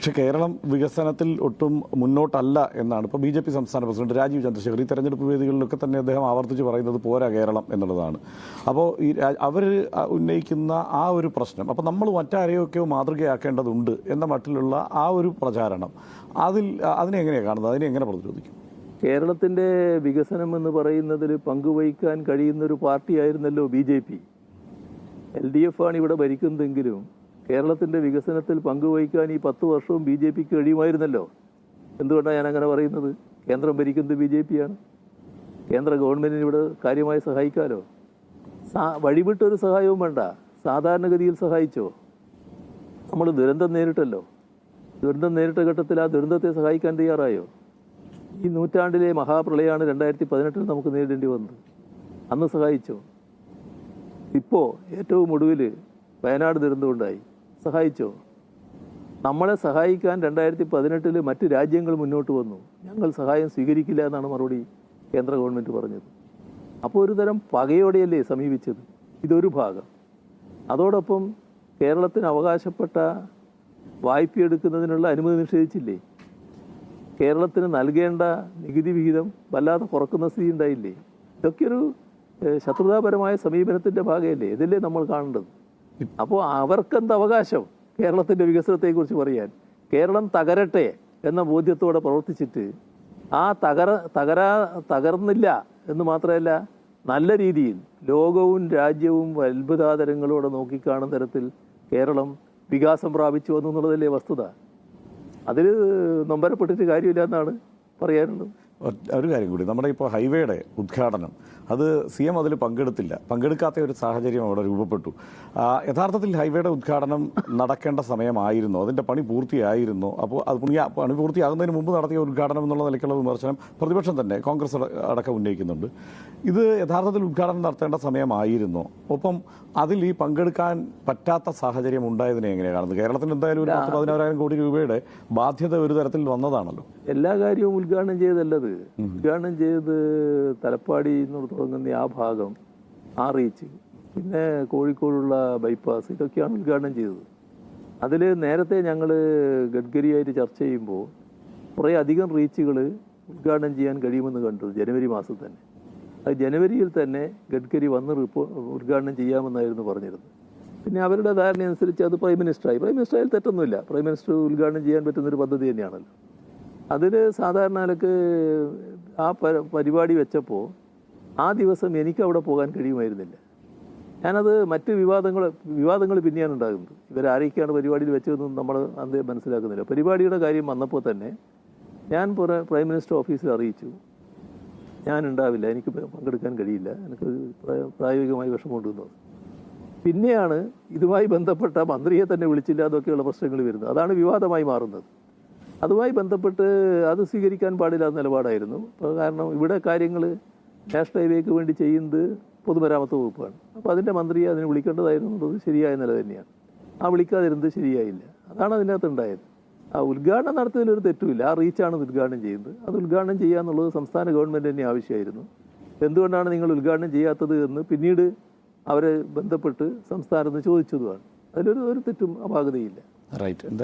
പക്ഷേ കേരളം വികസനത്തിൽ ഒട്ടും മുന്നോട്ടല്ല എന്നാണ് ഇപ്പോൾ BJP സംസ്ഥാന പ്രസിഡന്റ് രാജീവ് ചന്ദ്രശേഖർ ഈ തെരഞ്ഞെടുപ്പ് വേദികളിലൊക്കെ തന്നെ അദ്ദേഹം ആവർത്തിച്ച് പറയുന്നത് പോരാ കേരളം എന്നുള്ളതാണ്. അപ്പോൾ ഈ അവർ ഉന്നയിക്കുന്ന ആ ഒരു പ്രശ്നം അപ്പോൾ നമ്മൾ മറ്റാരെയൊക്കെയോ മാതൃകയാക്കേണ്ടതുണ്ട് എന്ന മട്ടിലുള്ള ആ ഒരു പ്രചാരണം അതിനെ എങ്ങനെയാണ് കാണുന്നത്, അതിനെ എങ്ങനെ പ്രതിരോധിക്കും? കേരളത്തിൻ്റെ വികസനം എന്ന് പറയുന്നതിൽ പങ്കുവഹിക്കാൻ കഴിയുന്നൊരു പാർട്ടിയായിരുന്നല്ലോ BJP. LDF ആണ് ഇവിടെ ഭരിക്കുന്നതെങ്കിലും കേരളത്തിൻ്റെ വികസനത്തിൽ പങ്കുവഹിക്കാൻ ഈ 10 വർഷവും BJPക്ക് കഴിയുമായിരുന്നല്ലോ. എന്തുകൊണ്ടാണ് ഞാൻ അങ്ങനെ പറയുന്നത്? കേന്ദ്രം ഭരിക്കുന്നത് BJP ആണ്. കേന്ദ്ര ഗവൺമെൻറ്റിന് ഇവിടെ കാര്യമായി സഹായിക്കാമല്ലോ. വഴിവിട്ടൊരു സഹായവും വേണ്ട, സാധാരണഗതിയിൽ സഹായിച്ചോ. നമ്മൾ ദുരന്തം നേരിട്ടല്ലോ. ദുരന്തം നേരിട്ട ഘട്ടത്തിൽ ആ ദുരന്തത്തെ സഹായിക്കാൻ തയ്യാറായോ? ഈ നൂറ്റാണ്ടിലെ മഹാപ്രളയമാണ് 2018 നമുക്ക് നേരിടേണ്ടി വന്നത്. അന്ന് സഹായിച്ചോ? ഇപ്പോൾ ഏറ്റവും ഒടുവിൽ വയനാട് ദുരന്തമുണ്ടായി, സഹായിച്ചോ? നമ്മളെ സഹായിക്കാൻ 2018 മറ്റ് രാജ്യങ്ങൾ മുന്നോട്ട് വന്നു. ഞങ്ങൾ സഹായം സ്വീകരിക്കില്ല എന്നാണ് മറുപടി കേന്ദ്ര ഗവൺമെൻറ് പറഞ്ഞത്. അപ്പോൾ ഒരു തരം പകയോടെയല്ലേ സമീപിച്ചത്. ഇതൊരു ഭാഗം. അതോടൊപ്പം കേരളത്തിന് അവകാശപ്പെട്ട വായ്പയെടുക്കുന്നതിനുള്ള അനുമതി നിഷേധിച്ചില്ലേ? കേരളത്തിന് നൽകേണ്ട നികുതി വിഹിതം വല്ലാതെ കുറക്കുന്ന സ്ഥിതി ഉണ്ടായില്ലേ? ഇതൊക്കെ ഒരു ശത്രുതാപരമായ സമീപനത്തിൻ്റെ ഭാഗമല്ലേ? ഇതല്ലേ നമ്മൾ കാണേണ്ടത്. അപ്പോൾ അവർക്കെന്ത് അവകാശം കേരളത്തിൻ്റെ വികസനത്തെക്കുറിച്ച് പറയാൻ? കേരളം തകരട്ടെ എന്ന ബോധ്യത്തോടെ പ്രവർത്തിച്ചിട്ട് ആ തകർന്നില്ല എന്ന് മാത്രമല്ല, നല്ല രീതിയിൽ ലോകവും രാജ്യവും അത്ഭുതാതരങ്ങളോടെ നോക്കിക്കാണുന്ന തരത്തിൽ കേരളം വികാസം പ്രാപിച്ചു വന്നു എന്നുള്ളതല്ലേ വസ്തുത. അതിൽ നൊമ്പരപ്പെട്ടിട്ട് കാര്യമില്ല എന്നാണ് പറയാനുള്ളത്. ഒരു കാര്യം കൂടി, നമ്മുടെ ഇപ്പോൾ ഹൈവേയുടെ ഉദ്ഘാടനം അത് CM അതിൽ പങ്കെടുക്കാത്ത ഒരു സാഹചര്യം അവിടെ രൂപപ്പെട്ടു. യഥാർത്ഥത്തിൽ ഹൈവേയുടെ ഉദ്ഘാടനം നടക്കേണ്ട സമയമായിരുന്നു, അതിൻ്റെ പണി പൂർത്തിയായിരുന്നു. അപ്പോൾ അത് പണി പൂർത്തിയാകുന്നതിന് മുമ്പ് നടത്തിയ ഉദ്ഘാടനം എന്നുള്ള നിലയ്ക്കുള്ള വിമർശനം പ്രതിപക്ഷം തന്നെ കോൺഗ്രസ് അടക്കം ഉന്നയിക്കുന്നുണ്ട്. ഇത് യഥാർത്ഥത്തിൽ ഉദ്ഘാടനം നടത്തേണ്ട സമയമായിരുന്നു. ഒപ്പം അതിൽ ഈ പങ്കെടുക്കാൻ പറ്റാത്ത സാഹചര്യം ഉണ്ടായതിനെ എങ്ങനെയാണ് കാണുന്നത്? കേരളത്തിന് എന്തായാലും ഒരു 10-11,000 കോടി രൂപയുടെ ബാധ്യത ഒരു തരത്തിൽ വന്നതാണല്ലോ. എല്ലാ കാര്യവും ഉദ്ഘാടനം ചെയ്തല്ലത്. ഉദ്ഘാടനം ചെയ്ത് തലപ്പാടി എന്ന് തുടങ്ങുന്ന ആ ഭാഗം, ആ റീച്ച്, പിന്നെ കോഴിക്കോടുള്ള ബൈപ്പാസ്, ഇതൊക്കെയാണ് ഉദ്ഘാടനം ചെയ്തത്. അതിൽ നേരത്തെ ഞങ്ങൾ ഗഡ്കരിയായിട്ട് ചർച്ച ചെയ്യുമ്പോൾ കുറേ അധികം റീച്ചുകൾ ഉദ്ഘാടനം ചെയ്യാൻ കഴിയുമെന്ന് കണ്ടു. ജനുവരി മാസം തന്നെ, അത് ജനുവരിയിൽ തന്നെ ഗഡ്കരി വന്ന് ഉദ്ഘാടനം ചെയ്യാമെന്നായിരുന്നു പറഞ്ഞിരുന്നത്. പിന്നെ അവരുടെ ധാരണ അനുസരിച്ച് അത് പ്രൈം മിനിസ്റ്ററായി തെറ്റൊന്നുമില്ല. പ്രൈം മിനിസ്റ്റർ ഉദ്ഘാടനം ചെയ്യാൻ പറ്റുന്നൊരു പദ്ധതി തന്നെയാണല്ലോ. അതിൽ സാധാരണ നിലക്ക് ആ പരിപാടി വെച്ചപ്പോൾ ആ ദിവസം എനിക്ക് അവിടെ പോകാൻ കഴിയുമായിരുന്നില്ല. ഞാനത് മറ്റ് വിവാദങ്ങൾ പിന്നെയാണ് ഉണ്ടാകുന്നത്. ഇവരാരൊക്കെയാണ് പരിപാടിയിൽ വെച്ചതെന്നും നമ്മൾ അത് മനസ്സിലാക്കുന്നില്ല. പരിപാടിയുടെ കാര്യം വന്നപ്പോൾ തന്നെ ഞാൻ പ്രൈം മിനിസ്റ്റർ ഓഫീസിൽ അറിയിച്ചു, ഞാൻ ഉണ്ടാവില്ല, എനിക്ക് പങ്കെടുക്കാൻ കഴിയില്ല, എനിക്ക് പ്രായോഗികമായി വിഷമമുണ്ടെന്ന്. പിന്നെയാണ് ഇതുമായി ബന്ധപ്പെട്ട മന്ത്രിയെ തന്നെ വിളിച്ചില്ല എന്നൊക്കെയുള്ള പ്രശ്നങ്ങൾ വരുന്നത്. അതാണ് വിവാദമായി മാറുന്നത്. അതുമായി ബന്ധപ്പെട്ട് അത് സ്വീകരിക്കാൻ പാടില്ലാത്ത നിലപാടായിരുന്നു. കാരണം ഇവിടെ കാര്യങ്ങൾ നാഷണൽ ഹൈവേക്ക് വേണ്ടി ചെയ്യുന്നത് പൊതുമരാമത്ത് വകുപ്പാണ്. അപ്പോൾ അതിൻ്റെ മന്ത്രിയെ അതിന് വിളിക്കേണ്ടതായിരുന്നു എന്നുള്ളത് ശരിയായ നില തന്നെയാണ്. ആ വിളിക്കാതിരുന്നത് ശരിയായില്ല. അതാണ് അതിനകത്ത് ഉണ്ടായത്. ആ ഉദ്ഘാടനം നടത്തിയതിലൊരു തെറ്റുമില്ല. ആ റീച്ചാണ് ഉദ്ഘാടനം ചെയ്യുന്നത്. അത് ഉദ്ഘാടനം ചെയ്യുക എന്നുള്ളത് സംസ്ഥാന ഗവൺമെൻറ് തന്നെ ആവശ്യമായിരുന്നു. എന്തുകൊണ്ടാണ് നിങ്ങൾ ഉദ്ഘാടനം ചെയ്യാത്തത് എന്ന് പിന്നീട് അവരെ ബന്ധപ്പെട്ട് സംസ്ഥാനത്ത് ചോദിച്ചതുമാണ്. അതിലൊരു തെറ്റും അപാകതയില്ല. റൈറ്റ്.